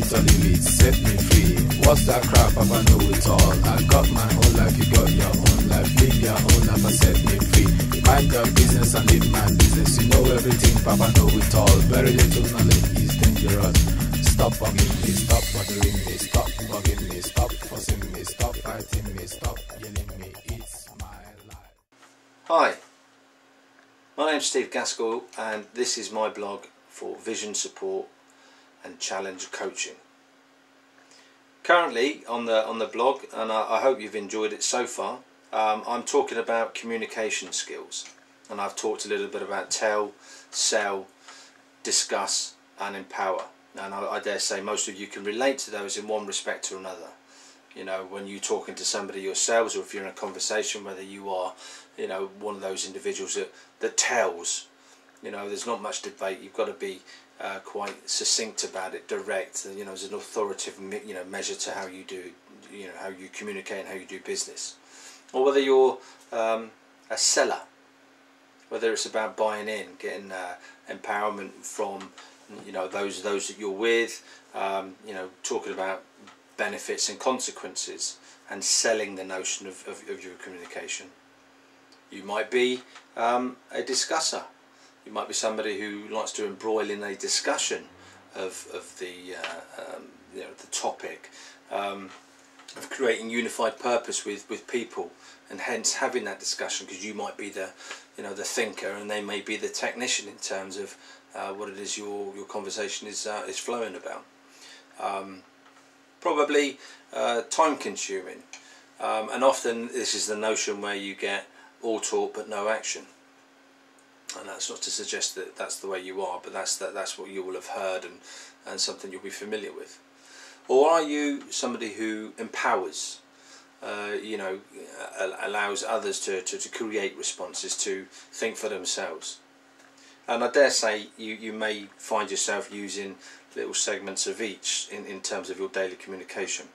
limits or limits, set me free. What's that crap? Papa know it all. I got my own life, you got your own life. Live your own life and set me free. Mind your business and live my business. You know everything, Papa know it all. Very little knowledge is dangerous. Stop bugging me, stop bothering me, stop bugging me, stop forcing me, stop fighting me, stop yelling me. It's my life. Hi, my name's Steve Gaskell and this is my blog for vision support and challenge coaching. Currently on the blog, and I hope you've enjoyed it so far, I'm talking about communication skills, and I've talked a little bit about tell, sell, discuss and empower, and I dare say most of you can relate to those in one respect or another. You know, when you're talking to somebody yourselves, or if you're in a conversation, whether you are, you know, one of those individuals that tells, you know, there's not much debate. You've got to be quite succinct about it, direct. You know, there's an authoritative, you know, measure to how you do, you know, how you communicate and how you do business. Or whether you're a seller, whether it's about buying in, getting empowerment from, you know, those that you're with, you know, talking about benefits and consequences and selling the notion of your communication. You might be a discusser. You might be somebody who likes to embroil in a discussion of the you know, the topic, of creating unified purpose with people, and hence having that discussion, because you might be the, you know, the thinker and they may be the technician in terms of what it is your conversation is flowing about. Probably time consuming, and often this is the notion where you get all talk but no action. And that's not to suggest that that's the way you are, but that's what you will have heard and something you'll be familiar with. Or are you somebody who empowers, you know, allows others to create responses, to think for themselves? And I dare say you may find yourself using little segments of each in terms of your daily communication.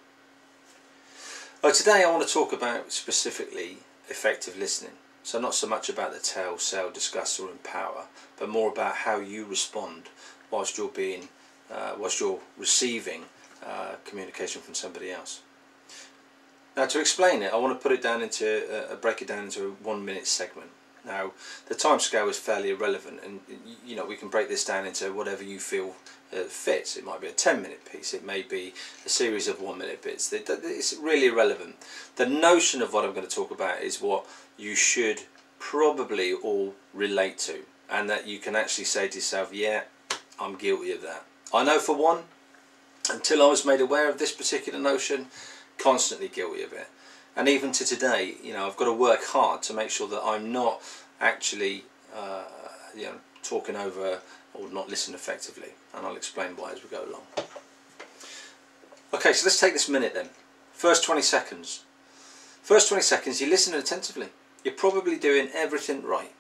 Today I want to talk about specifically effective listening. So not so much about the tell, sell, discuss or empower, but more about how you respond whilst you're receiving communication from somebody else. Now, to explain it, I want to put it down into break it down into a 1 minute segment. Now, the time scale is fairly irrelevant, and you know, we can break this down into whatever you feel fits. It might be a 10-minute piece, it may be a series of 1 minute bits. It's really irrelevant. The notion of what I'm going to talk about is what you should probably all relate to, and that you can actually say to yourself, yeah, I'm guilty of that. I know for one, until I was made aware of this particular notion, constantly guilty of it. And even to today, you know, I've got to work hard to make sure that I'm not actually you know, talking over or not listening effectively, and I'll explain why as we go along. Okay, so let's take this minute then. First 20 seconds. First 20 seconds, you're listening attentively. You're probably doing everything right.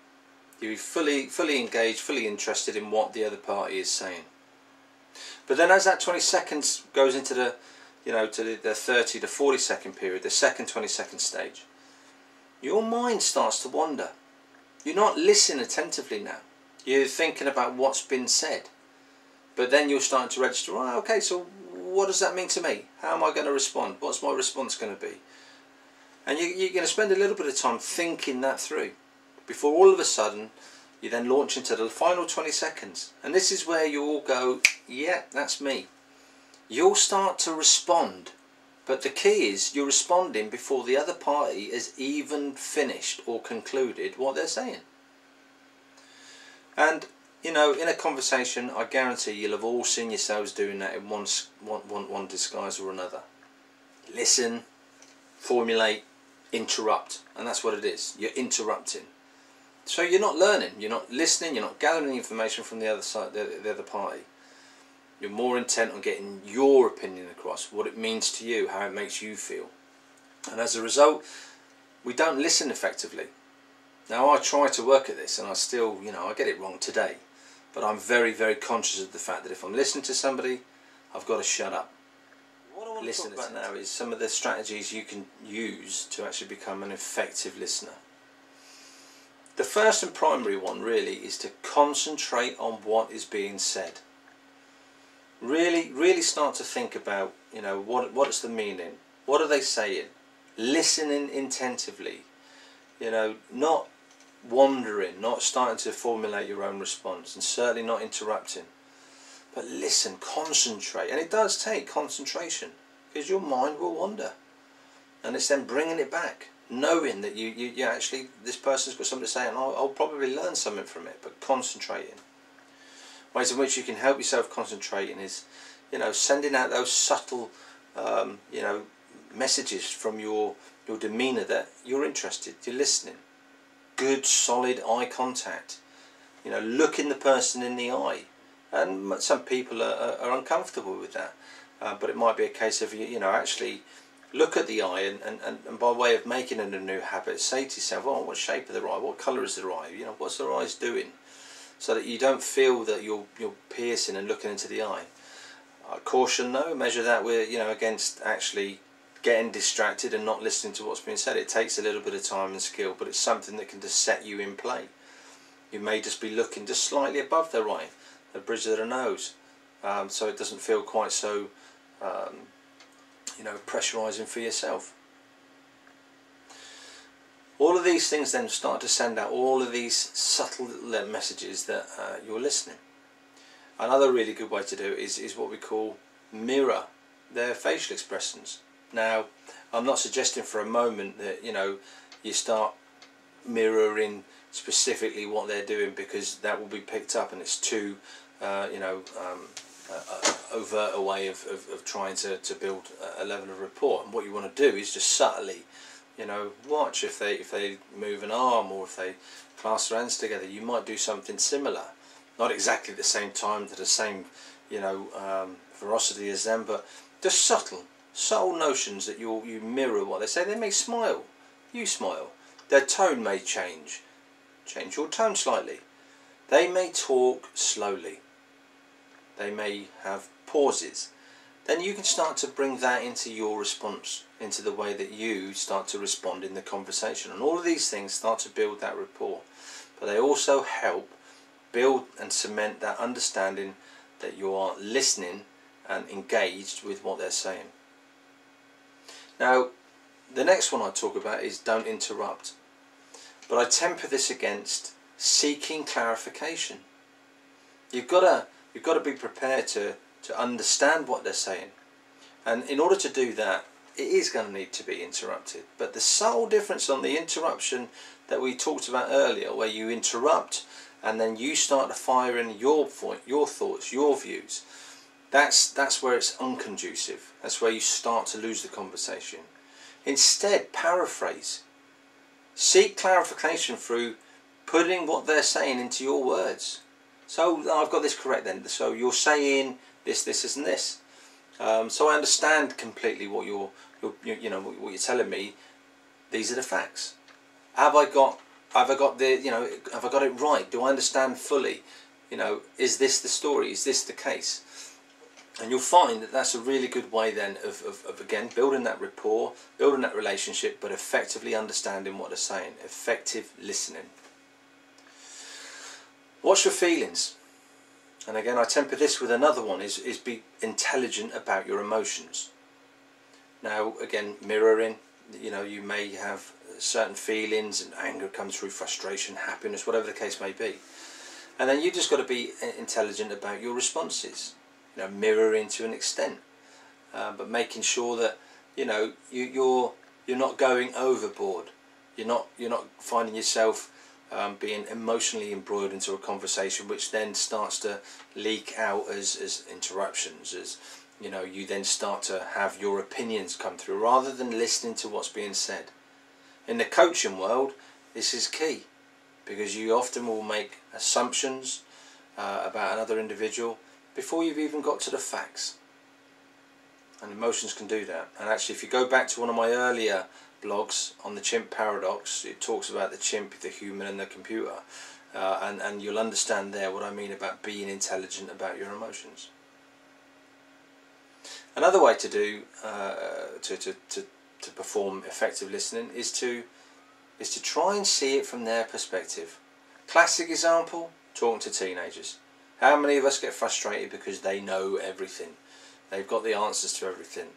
You're fully engaged, fully interested in what the other party is saying. But then as that 20 seconds goes into the, you know, to the 30 to 40 second period, the second 20-second stage, your mind starts to wander. You're not listening attentively now. You're thinking about what's been said. But then you're starting to register, right, okay, so what does that mean to me? How am I going to respond? What's my response going to be? And you're going to spend a little bit of time thinking that through before all of a sudden you then launch into the final 20 seconds. And this is where you all go, yeah, that's me. You'll start to respond, but the key is you're responding before the other party has even finished or concluded what they're saying. And you know, in a conversation, I guarantee you'll have all seen yourselves doing that in one disguise or another. Listen, formulate, interrupt, and that's what it is. You're interrupting. So you're not learning, you're not listening, you're not gathering information from the other side, the other party. You're more intent on getting your opinion across, what it means to you, how it makes you feel. And as a result, we don't listen effectively. Now, I try to work at this, and I still, you know, I get it wrong today. But I'm very, very conscious of the fact that if I'm listening to somebody, I've got to shut up. What I want to talk about now is some of the strategies you can use to actually become an effective listener. The first and primary one really is to concentrate on what is being said. Really start to think about, you know, what's the meaning, what are they saying, listening attentively, you know, not wandering, not starting to formulate your own response, and certainly not interrupting, but listen, concentrate. And it does take concentration, because your mind will wander, and it's then bringing it back, knowing that you actually, this person's got something to say, and I'll probably learn something from it. But concentrating, ways in which you can help yourself concentrating is, you know, sending out those subtle you know, messages from your demeanour that you're interested, you're listening. Good solid eye contact, you know, looking the person in the eye. And some people are uncomfortable with that, but it might be a case of, you know, actually look at the eye, and by way of making it a new habit, say to yourself, oh, what shape of their eye, what colour is their eye, you know, what's their eyes doing, so that you don't feel that you're piercing and looking into the eye. Caution though, measure that with, you know, against actually getting distracted and not listening to what's being said. It takes a little bit of time and skill, but it's something that can just set you in play. You may just be looking just slightly above their eye, the bridge of their nose, so it doesn't feel quite so you know, pressurising for yourself. All of these things then start to send out all of these subtle little messages that you're listening. Another really good way to do it is what we call mirror their facial expressions. Now, I'm not suggesting for a moment that, you know, you start mirroring specifically what they're doing, because that will be picked up, and it's too you know, overt a way of trying to build a level of rapport. And what you want to do is just subtly, you know, watch if they move an arm, or if they clasp their hands together. You might do something similar, not exactly at the same time, to the same, you know, ferocity as them, but just subtle notions that you mirror what they say. They may smile, you smile. Their tone may change your tone slightly. They may talk slowly. They may have pauses. Then you can start to bring that into your response, into the way that you start to respond in the conversation. And all of these things start to build that rapport. But they also help build and cement that understanding that you are listening and engaged with what they're saying. Now, the next one I talk about is don't interrupt. But I temper this against seeking clarification. You've got to be prepared to understand what they're saying. And in order to do that, it is going to need to be interrupted. But the sole difference on the interruption that we talked about earlier, where you interrupt and then you start to fire in your point, your thoughts, your views, that's where it's unconducive. That's where you start to lose the conversation. Instead, paraphrase. Seek clarification through putting what they're saying into your words. So I've got this correct then. So you're saying this, and this. So I understand completely what you're telling me. These are the facts. Have I got it right? Do I understand fully? You know, is this the story? Is this the case? And you'll find that that's a really good way then of again building that rapport, building that relationship, but effectively understanding what they're saying. Effective listening. Watch your feelings. And again, I temper this with another one, is be intelligent about your emotions. Now, again, mirroring, you know, you may have certain feelings, and anger comes through, frustration, happiness, whatever the case may be. And then you just got to be intelligent about your responses. You know, mirroring to an extent, but making sure that, you know, you're not going overboard. You're not finding yourself being emotionally embroiled into a conversation, which then starts to leak out as interruptions, as, you know, you then start to have your opinions come through rather than listening to what's being said. In the coaching world, this is key, because you often will make assumptions about another individual before you've even got to the facts. And emotions can do that. And actually, if you go back to one of my earlier blogs on the chimp paradox, it talks about the chimp, the human and the computer, and you'll understand there what I mean about being intelligent about your emotions. Another way to do to perform effective listening is to try and see it from their perspective. Classic example, talking to teenagers. How many of us get frustrated because they know everything? They've got the answers to everything.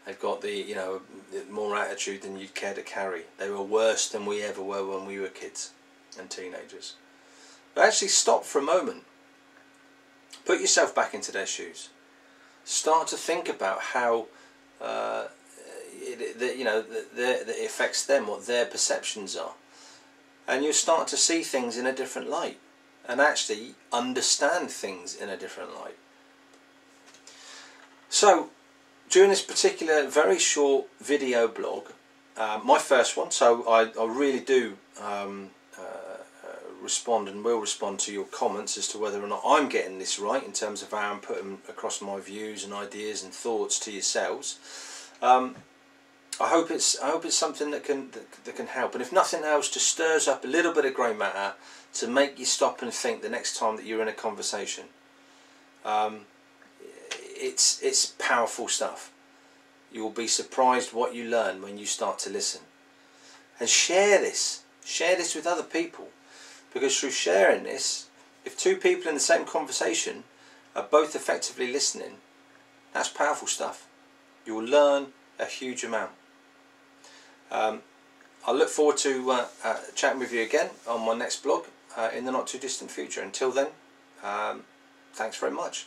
They've got the, you know, more attitude than you'd care to carry. They were worse than we ever were when we were kids and teenagers. But actually stop for a moment. Put yourself back into their shoes. Start to think about how it affects them, what their perceptions are. And you'll start to see things in a different light and actually understand things in a different light. So during this particular very short video blog, my first one, so I really do respond and will respond to your comments as to whether or not I'm getting this right in terms of how I'm putting across my views and ideas and thoughts to yourselves. I hope it's something that can help, and if nothing else, just stirs up a little bit of grey matter to make you stop and think the next time that you're in a conversation. It's powerful stuff. You will be surprised what you learn when you start to listen. And share this with other people, because through sharing this, if two people in the same conversation are both effectively listening, that's powerful stuff. You will learn a huge amount. I look forward to chatting with you again on my next blog in the not too distant future. Until then, thanks very much.